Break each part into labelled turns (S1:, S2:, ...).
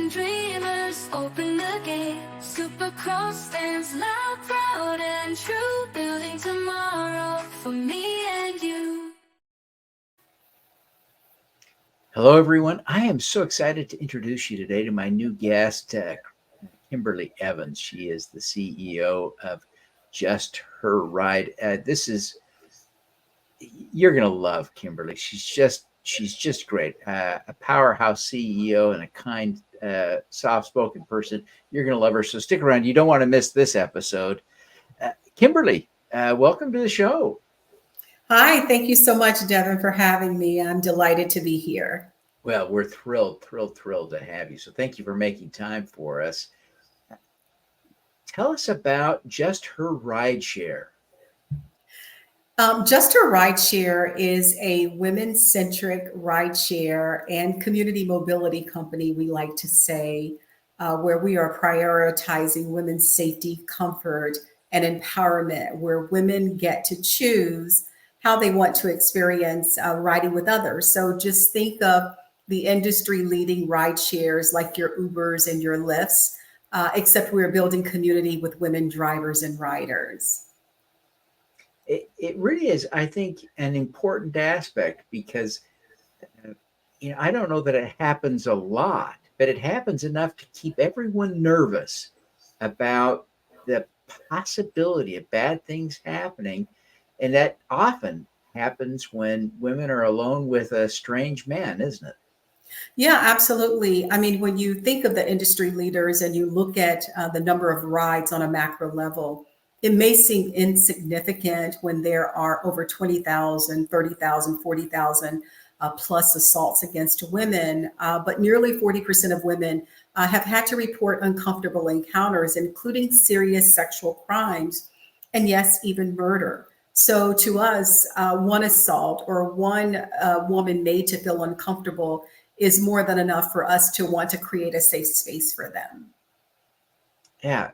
S1: and dreamers, open the gate. Supercross stands loud, proud and true, building tomorrow for me and you.
S2: Hello, everyone. I am so excited to introduce you today to my new guest, Kimberly Evans. She is the CEO of Just Her Ride. You're going to love Kimberly. She's just great. A powerhouse CEO and a kind, soft-spoken person. You're going to love her. So stick around. You don't want to miss this episode. Kimberly, welcome to the show.
S3: Hi, thank you so much, Devin, for having me. I'm delighted to be here.
S2: Well, we're thrilled to have you. So thank you for making time for us. Tell us about Just Her Rideshare.
S3: Just Her Rideshare is a women-centric rideshare and community mobility company, we like to say, where we are prioritizing women's safety, comfort, and empowerment, where women get to choose how they want to experience riding with others. So just think of the industry-leading ride shares like your Ubers and your Lyfts, except we're building community with women drivers and riders.
S2: It really is, I think, an important aspect because I don't know that it happens a lot, but it happens enough to keep everyone nervous about the possibility of bad things happening, and that often happens when women are alone with a strange man, isn't it?
S3: Yeah, absolutely. I mean, when you think of the industry leaders and you look at the number of rides on a macro level, it may seem insignificant when there are over 20,000, 30,000, 40,000 plus assaults against women. But nearly 40% of women have had to report uncomfortable encounters, including serious sexual crimes, and yes, even murder. So to us, one assault or one woman made to feel uncomfortable is more than enough for us to want to create a safe space for them.
S2: Yeah,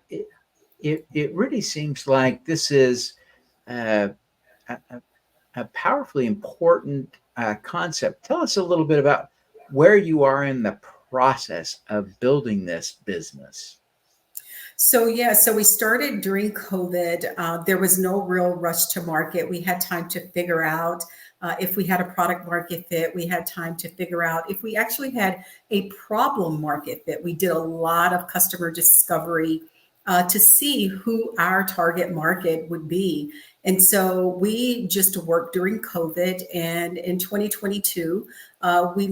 S2: it really seems like this is uh, a powerfully important concept. Tell us a little bit about where you are in the process of building this business.
S3: So we started during COVID. There was no real rush to market. We had time to figure out if we had a product market fit. We had time to figure out if we actually had a problem market fit. We did a lot of customer discovery to see who our target market would be. And so we just worked during COVID. And in 2022, we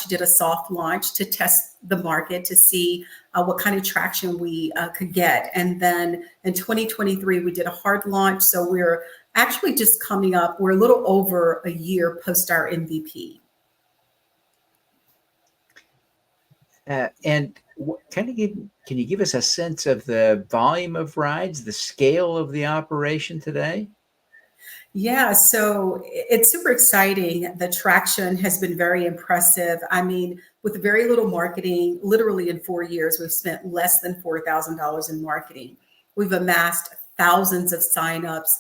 S3: did a soft launch to test the market to see what kind of traction we could get. And then in 2023, we did a hard launch. So we're actually just coming up, we're a little over a year post our MVP.
S2: And can you give us a sense of the volume of rides, the scale of the operation today?
S3: Yeah, so it's super exciting. The traction has been very impressive. I mean, with very little marketing, literally in 4 years, we've spent less than $4,000 in marketing. We've amassed thousands of signups,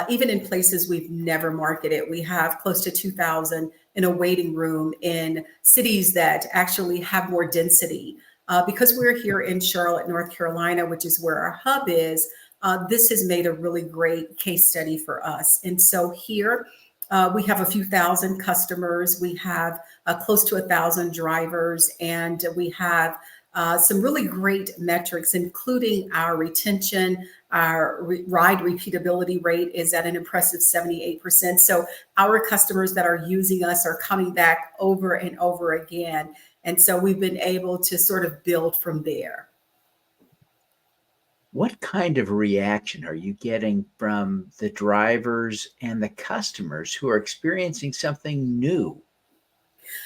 S3: even in places we've never marketed. We have close to 2,000 in a waiting room in cities that actually have more density. Because we're here in Charlotte, North Carolina, which is where our hub is, this has made a really great case study for us. And so here we have a few thousand customers. We have close to 1,000 drivers, and we have some really great metrics, including our retention. Our ride repeatability rate is at an impressive 78%. So our customers that are using us are coming back over and over again. And so we've been able to sort of build from there.
S2: What kind of reaction are you getting from the drivers and the customers who are experiencing something new?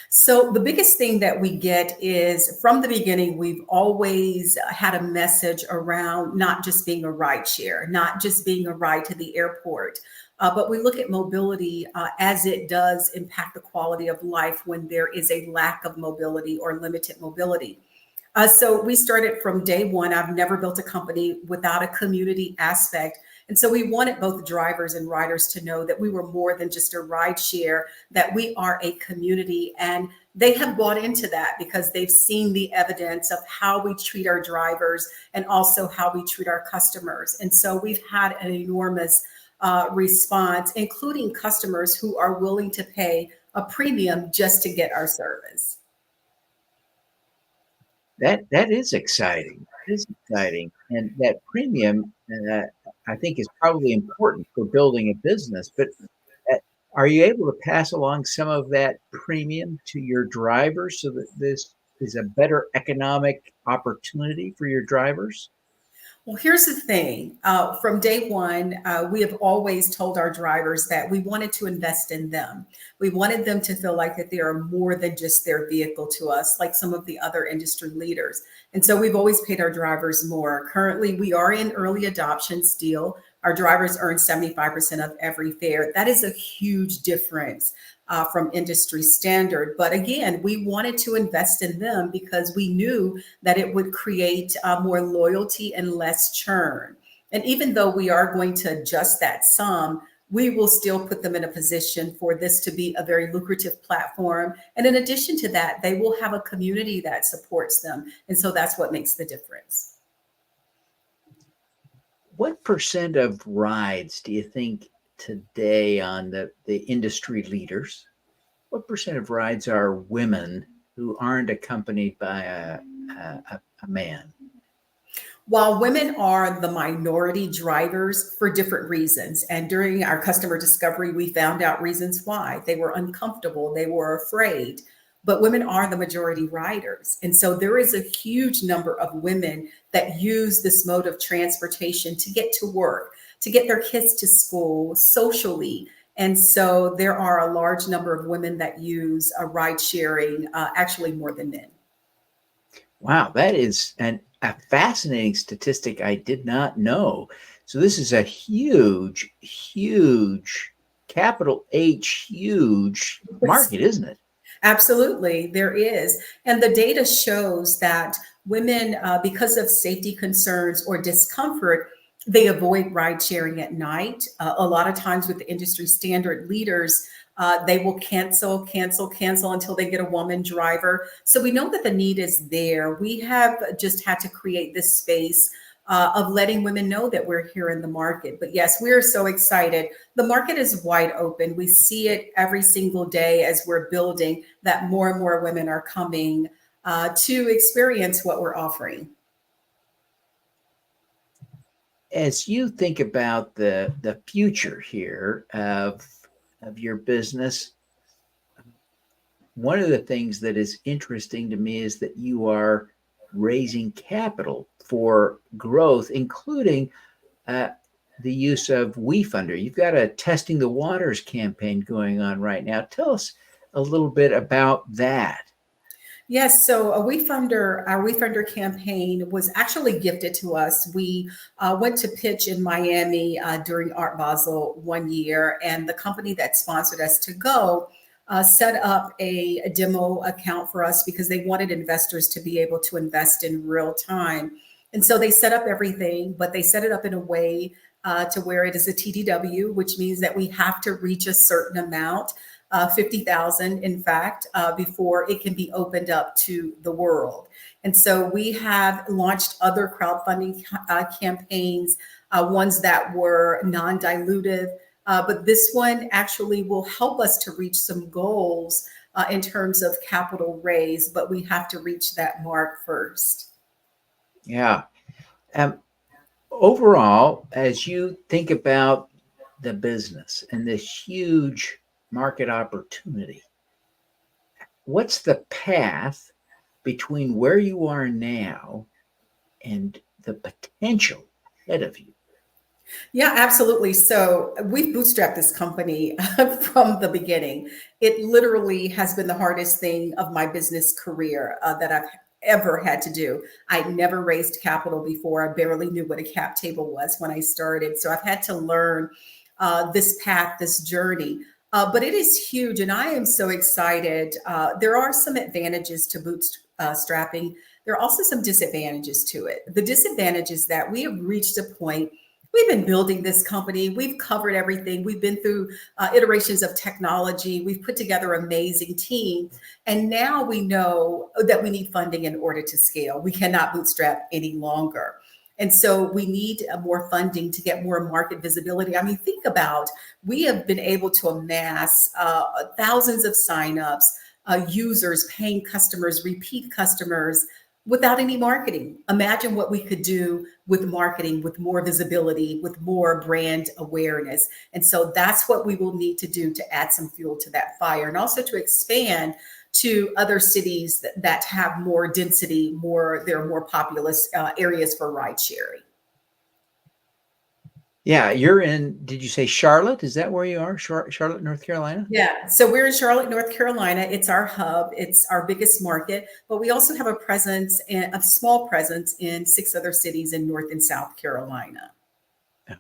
S3: So the biggest thing that we get is from the beginning, we've always had a message around not just being a ride share, not just being a ride to the airport, but we look at mobility as it does impact the quality of life when there is a lack of mobility or limited mobility. So we started from day one. I've never built a company without a community aspect. And so we wanted both drivers and riders to know that we were more than just a ride share, that we are a community. And they have bought into that because they've seen the evidence of how we treat our drivers and also how we treat our customers. And so we've had an enormous response, including customers who are willing to pay a premium just to get our service.
S2: That is exciting. It is exciting, and that premium, I think, is probably important for building a business. But uh, are you able to pass along some of that premium to your drivers so that this is a better economic opportunity for your drivers?
S3: Well, here's the thing. From day one, we have always told our drivers that we wanted to invest in them. We wanted them to feel like that they are more than just their vehicle to us, like some of the other industry leaders. And so we've always paid our drivers more. Currently, we are in early adoption still. Our drivers earn 75% of every fare. That is a huge difference from industry standard. But again, we wanted to invest in them because we knew that it would create more loyalty and less churn. And even though we are going to adjust that sum, we will still put them in a position for this to be a very lucrative platform. And in addition to that, they will have a community that supports them. And so that's what makes the difference.
S2: What percent of rides do you think today on the industry leaders? What percent of rides are women who aren't accompanied by a man?
S3: While women are the minority drivers for different reasons, and during our customer discovery, we found out reasons why. They were uncomfortable, they were afraid, but women are the majority riders. And so there is a huge number of women that use this mode of transportation to get to work, to get their kids to school, socially. And so there are a large number of women that use ride sharing, actually more than men.
S2: Wow, that is a fascinating statistic I did not know. So this is a huge, huge, capital H, huge market, isn't it?
S3: Absolutely, there is. And the data shows that women, because of safety concerns or discomfort, they avoid ride sharing at night. A lot of times with the industry standard leaders, they will cancel until they get a woman driver. So we know that the need is there. We have just had to create this space of letting women know that we're here in the market. But yes, we're so excited. The market is wide open. We see it every single day as we're building that more and more women are coming to experience what we're offering.
S2: As you think about the future here of your business, one of the things that is interesting to me is that you are raising capital for growth, including uh, the use of WeFunder. You've got a Testing the Waters campaign going on right now. Tell us a little bit about that.
S3: Yes, so our WeFunder campaign was actually gifted to us. We went to pitch in Miami during Art Basel one year, and the company that sponsored us to go set up a demo account for us because they wanted investors to be able to invest in real time. And so they set up everything, but they set it up in a way to where it is a TDW, which means that we have to reach a certain amount. 50,000, in fact, before it can be opened up to the world. And so we have launched other crowdfunding campaigns, ones that were non-dilutive, but this one actually will help us to reach some goals in terms of capital raise, but we have to reach that mark first.
S2: Yeah. Um, Overall, as you think about the business and this huge market opportunity, what's the path between where you are now and the potential ahead of you?
S3: Yeah, absolutely. So we've bootstrapped this company from the beginning. It literally has been the hardest thing of my business career that I've ever had to do. I never raised capital before. I barely knew what a cap table was when I started. So I've had to learn this path, this journey. But it is huge, and I am so excited. There are some advantages to bootstrapping. There are also some disadvantages to it. The disadvantage is that we have reached a point we've been building this company. We've covered everything. We've been through iterations of technology. We've put together an amazing team. And now we know that we need funding in order to scale. We cannot bootstrap any longer. And so we need more funding to get more market visibility. I mean, think about, we have been able to amass thousands of signups, users, paying customers, repeat customers without any marketing. Imagine what we could do with marketing, with more visibility, with more brand awareness. And so that's what we will need to do to add some fuel to that fire, and also to expand to other cities that have more density, there are more populous areas for ride sharing.
S2: Yeah, you're in, did you say Charlotte? Is that where you are? Charlotte, North Carolina?
S3: Yeah, so we're in Charlotte, North Carolina. It's our hub. It's our biggest market, but we also have a small presence in 6 other cities in North and South Carolina.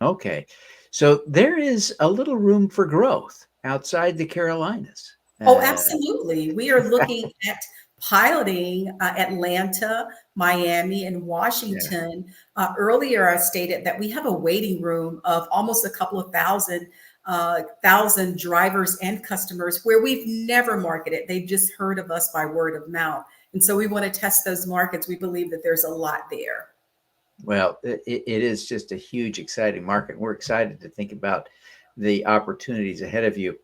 S2: Okay. So there is a little room for growth outside the Carolinas.
S3: Oh, absolutely. We are looking at piloting Atlanta, Miami, and
S2: Yeah.
S3: Washington. Earlier, I stated that we have a waiting room of almost a couple of thousand drivers and customers where we've never marketed. They've just heard of us by word of mouth. And so we want to test those markets. We believe that there's a lot there.
S2: Well, it is just a huge, exciting market. We're excited to think about the opportunities ahead of you.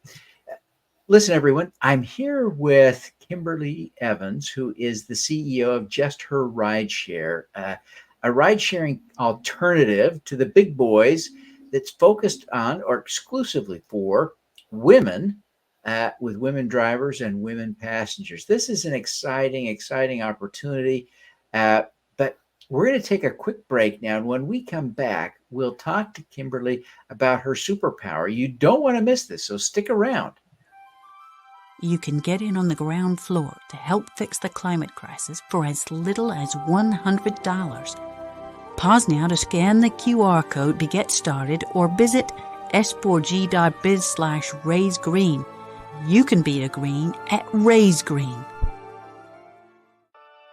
S2: Listen, everyone, I'm here with Kimberly Evans, who is the CEO of Just Her Rideshare, a ride-sharing alternative to the big boys that's focused on, or exclusively for, women, with women drivers and women passengers. This is an exciting, exciting opportunity, but we're going to take a quick break now. And when we come back, we'll talk to Kimberly about her superpower. You don't want to miss this, so stick around.
S4: You can get in on the ground floor to help fix the climate crisis for as little as $100. Pause now to scan the QR code to get started, or visit s4g.biz/raisegreen. You can be a green at Raise Green.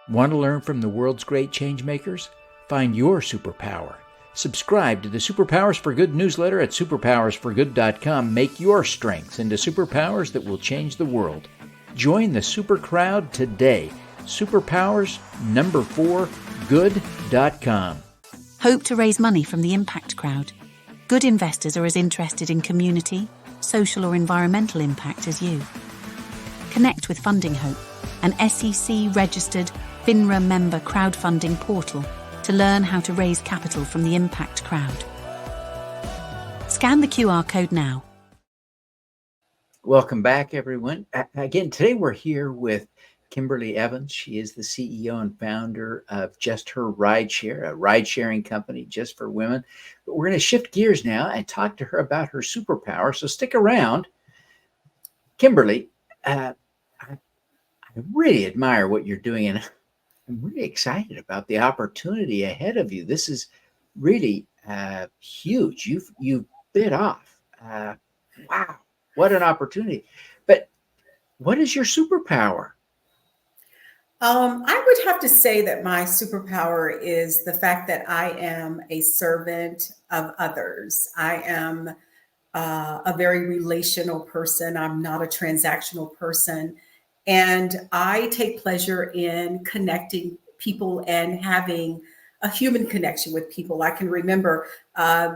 S2: Want to learn from the world's great change makers? Find your superpower. Subscribe to the Superpowers for Good newsletter at superpowersforgood.com. Make your strengths into superpowers that will change the world. Join the super crowd today. Superpowers4good.com.
S4: Hope to raise money from the impact crowd. Good investors are as interested in community, social or environmental impact as you. Connect with Funding Hope, an SEC-registered FINRA member crowdfunding portal, to learn how to raise capital from the impact crowd. Scan the QR code now.
S2: Welcome back, everyone. Again, today we're here with Kimberly Evans. She is the CEO and founder of Just Her Rideshare, a ride-sharing company just for women. But we're going to shift gears now and talk to her about her superpower. So stick around. Kimberly, I really admire what you're doing, and I'm really excited about the opportunity ahead of you. This is really huge. You've bit off. Wow, what an opportunity! But what is your superpower?
S3: I would have to say that my superpower is the fact that I am a servant of others. I am a very relational person. I'm not a transactional person. And I take pleasure in connecting people and having a human connection with people. I can remember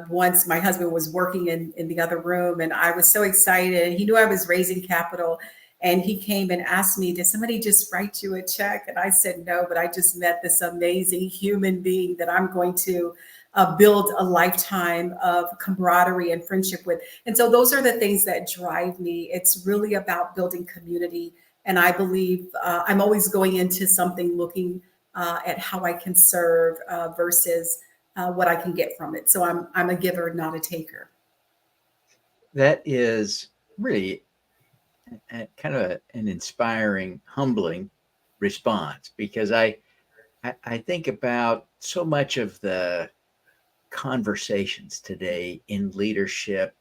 S3: once my husband was working in the other room, and I was so excited. He knew I was raising capital, and he came and asked me, did somebody just write you a check? And I said, no, but I just met this amazing human being that I'm going to build a lifetime of camaraderie and friendship with. And so those are the things that drive me. It's really about building community. And I believe I'm always going into something looking at how I can serve versus what I can get from it. So I'm a giver, not a taker.
S2: That is really kind of an inspiring, humbling response, because I think about so much of the conversations today in leadership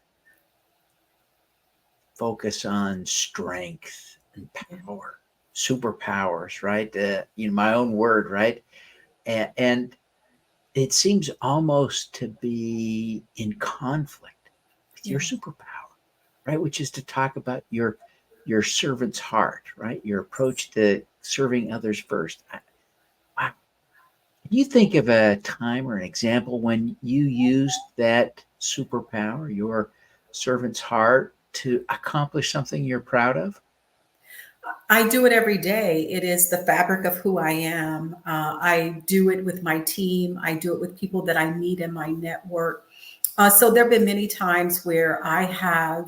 S2: focus on strength and power, superpowers, right? My own word, right? And it seems almost to be in conflict with your
S3: Yeah.
S2: superpower, right? Which is to talk about your servant's heart, right? Your approach to serving others first. Wow. Can you think of a time or an example when you used that superpower, your servant's heart, to accomplish something you're proud of?
S3: I do it every day. It is the fabric of who I am. I do it with my team. I do it with people that I meet in my network. So there have been many times where I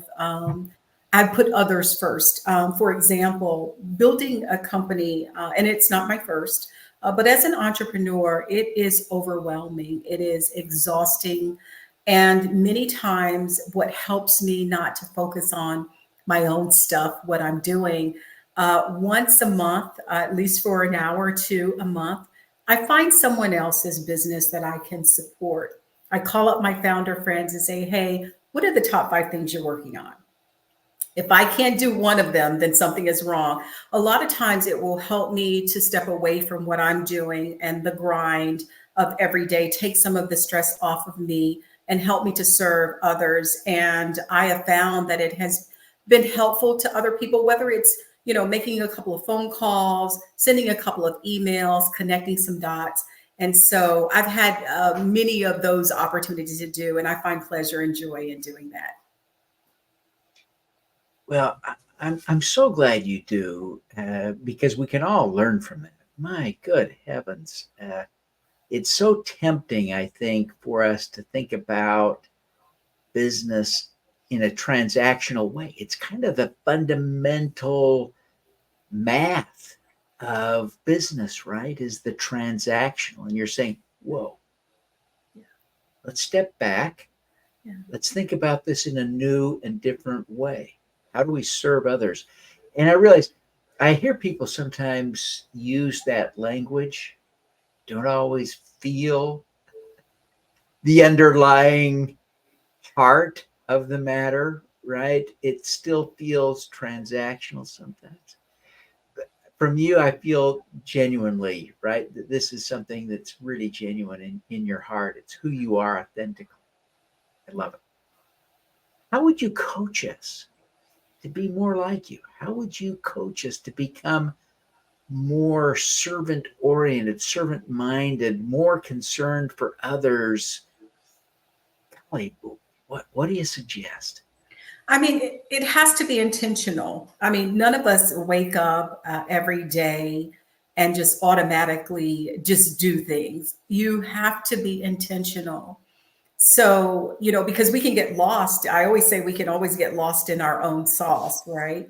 S3: put others first. For example, building a company, and it's not my first, but as an entrepreneur, it is overwhelming. It is exhausting. And many times, what helps me not to focus on my own stuff, what I'm doing, once a month, at least for an hour or two a month, I find someone else's business that I can support. I call up my founder friends and say, hey, what are the top 5 things you're working on? If I can't do one of them, then something is wrong. A lot of times it will help me to step away from what I'm doing and the grind of every day, take some of the stress off of me and help me to serve others. And I have found that it has been helpful to other people, whether it's, making a couple of phone calls, sending a couple of emails, connecting some dots. And so I've had many of those opportunities to do, and I find pleasure and joy in doing that.
S2: Well, I'm so glad you do, because we can all learn from it. My good heavens. It's so tempting, I think, for us to think about business in a transactional way. It's kind of the fundamental math of business, right? Is the transactional. And you're saying, whoa,
S3: Yeah.
S2: let's step back.
S3: Yeah.
S2: Let's think about this in a new and different way. How do we serve others? And I realize I hear people sometimes use that language, don't always feel the underlying heart of the matter, right? It still feels transactional sometimes. But from you, I feel genuinely, right? That this is something that's really genuine in your heart. It's who you are authentically. I love it. How would you coach us to be more like you? How would you coach us to become more servant oriented, servant minded, more concerned for others? Golly, what do you suggest?
S3: I mean, it has to be intentional. I mean, none of us wake up every day and just automatically just do things. You have to be intentional. So, because we can get lost. I always say we can always get lost in our own sauce, right?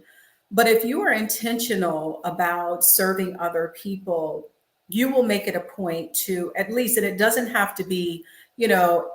S3: But if you are intentional about serving other people, you will make it a point to at least, and it doesn't have to be, you know,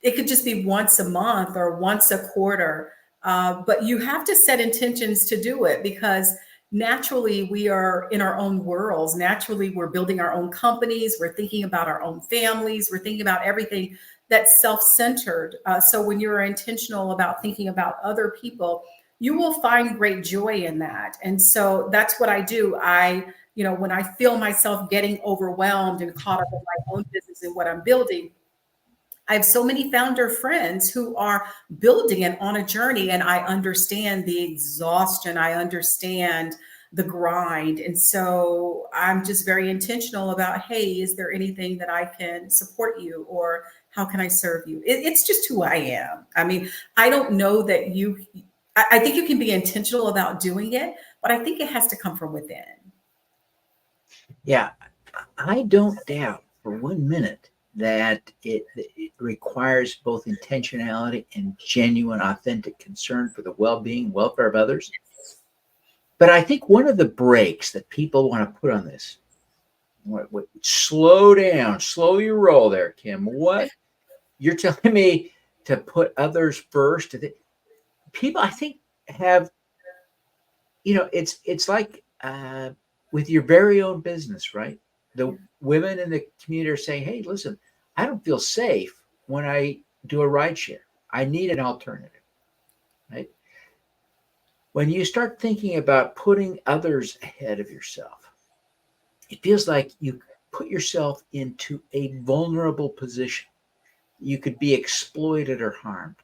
S3: it could just be once a month or once a quarter. But you have to set intentions to do it because naturally we are in our own worlds. Naturally, we're building our own companies. We're thinking about our own families. We're thinking about everything that's self-centered. So when you're intentional about thinking about other people, you will find great joy in that. And so that's what I do. When I feel myself getting overwhelmed and caught up in my own business and what I'm building, I have so many founder friends who are building and on a journey, and I understand the exhaustion. I understand the grind. And so I'm just very intentional about, hey, is there anything that I can support you or how can I serve you? It's just who I am. I mean, I don't know that I think you can be intentional about doing it, but I think it has to come from within.
S2: Yeah, I don't doubt for 1 minute that it requires both intentionality and genuine, authentic concern for the well being, welfare of others. But I think one of the brakes that people want to put on this, slow down, slow your roll there, Kim. What you're telling me to put others first? People, I think, have, it's like with your very own business, right? The women in the community are saying, hey, listen, I don't feel safe when I do a ride share. I need an alternative, right? When you start thinking about putting others ahead of yourself, it feels like you put yourself into a vulnerable position. You could be exploited or harmed.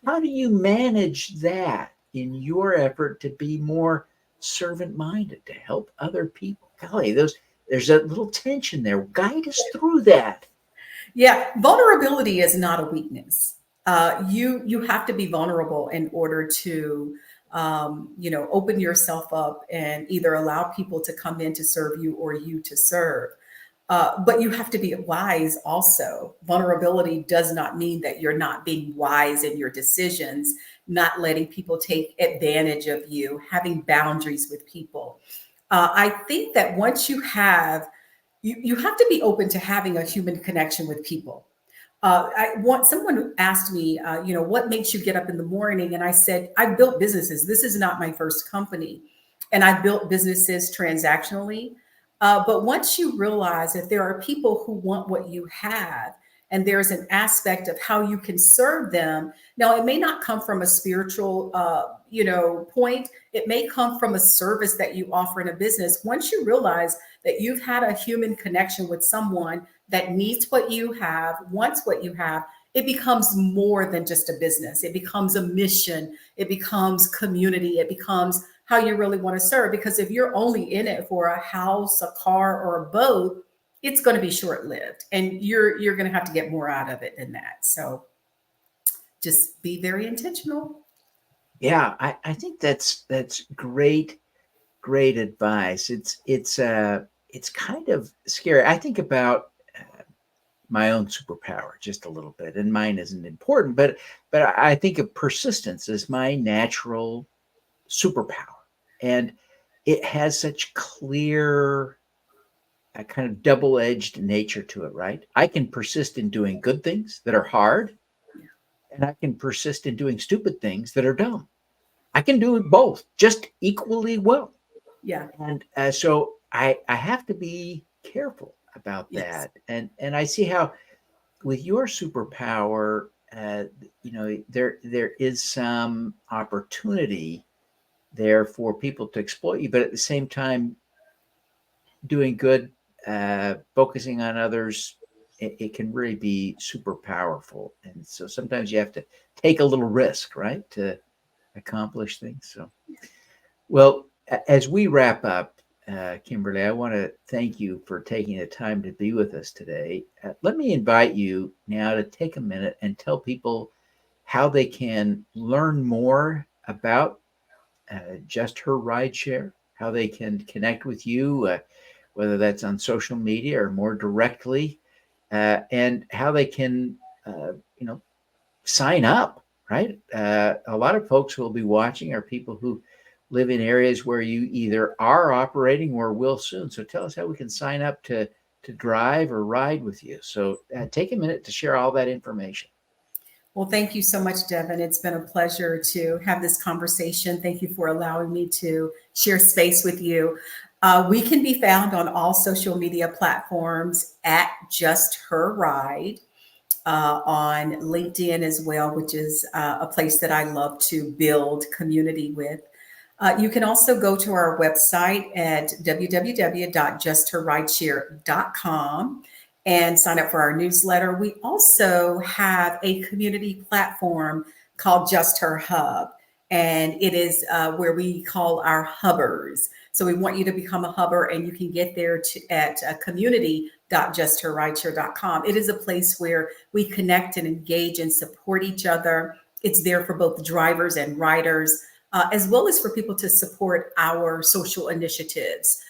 S2: How do you manage that in your effort to be more servant minded, to help other people? Golly, there's a little tension there. Guide us through that.
S3: Yeah, vulnerability is not a weakness. You have to be vulnerable in order to open yourself up and either allow people to come in to serve you or you to serve. But you have to be wise also. Vulnerability does not mean that you're not being wise in your decisions, not letting people take advantage of you, having boundaries with people. I think that once you have to be open to having a human connection with people. I want someone asked me, what makes you get up in the morning? And I said, I've built businesses. This is not my first company. And I built businesses transactionally. But once you realize that there are people who want what you have, and there's an aspect of how you can serve them. Now, it may not come from a spiritual, point. It may come from a service that you offer in a business. Once you realize that you've had a human connection with someone that needs what you have, wants what you have, it becomes more than just a business. It becomes a mission. It becomes community. It becomes how you really want to serve. Because if you're only in it for a house, a car, or a boat, it's going to be short-lived, and you're going to have to get more out of it than that. So just be very intentional.
S2: Yeah, I think that's great advice. It's kind of scary. I think about my own superpower just a little bit, and mine isn't important, but I think of persistence as my natural superpower, and it has such clear a kind of double-edged nature to it, right? I can persist in doing good things that are hard, and I can persist in doing stupid things that are dumb. I can do it both just equally well.
S3: Yeah.
S2: And so I have to be careful about
S3: Yes.
S2: that. And I see how with your superpower, there is some opportunity there for people to exploit you, but at the same time, doing good, focusing on others, it can really be super powerful. And so sometimes you have to take a little risk, right, to accomplish things. So, well, as we wrap up, Kimberly, I want to thank you for taking the time to be with us today. Let me invite you now to take a minute and tell people how they can learn more about Just Her Rideshare, how they can connect with you, whether that's on social media or more directly, and how they can, sign up, right? A lot of folks who will be watching are people who live in areas where you either are operating or will soon. So tell us how we can sign up to drive or ride with you. So take a minute to share all that information.
S3: Well, thank you so much, Devin. It's been a pleasure to have this conversation. Thank you for allowing me to share space with you. We can be found on all social media platforms at Just Her Ride, on LinkedIn as well, which is a place that I love to build community with. You can also go to our website at www.justherrideshare.com and sign up for our newsletter. We also have a community platform called Just Her Hub, and it is where we call our hubbers. So we want you to become a hubber, and you can get there at community.justherrideshare.com. It is a place where we connect and engage and support each other. It's there for both drivers and riders, as well as for people to support our social initiatives.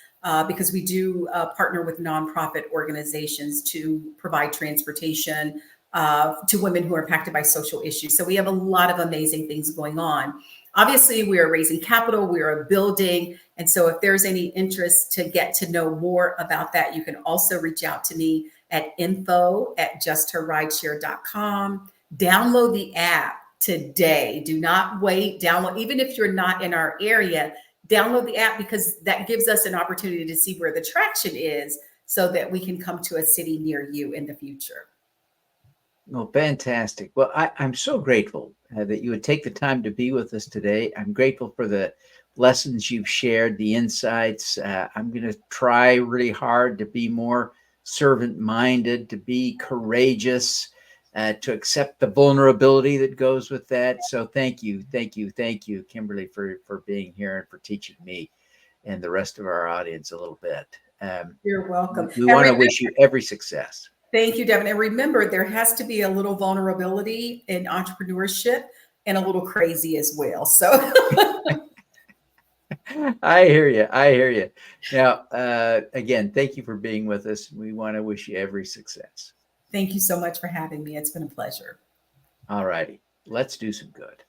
S3: Because we do partner with nonprofit organizations to provide transportation to women who are impacted by social issues. So we have a lot of amazing things going on. Obviously, we are raising capital, we are building. And so if there's any interest to get to know more about that, you can also reach out to me at info@justherrideshare.com. Download the app today. Do not wait. Download, even if you're not in our area, download the app, because that gives us an opportunity to see where the traction is so that we can come to a city near you in the future.
S2: Well, fantastic. Well, I'm so grateful that you would take the time to be with us today. I'm grateful for the lessons you've shared, the insights. I'm going to try really hard to be more servant-minded, to be courageous, to accept the vulnerability that goes with that. So thank you, Kimberly, for being here and for teaching me and the rest of our audience a little bit.
S3: You're welcome.
S2: We want to wish you every success.
S3: Thank you, Devin. And remember, there has to be a little vulnerability in entrepreneurship and a little crazy as well. So
S2: I hear you. I hear you. Now, again, thank you for being with us. We want to wish you every success.
S3: thank you so much for having me. It's been a pleasure.
S2: All righty. Let's do some good.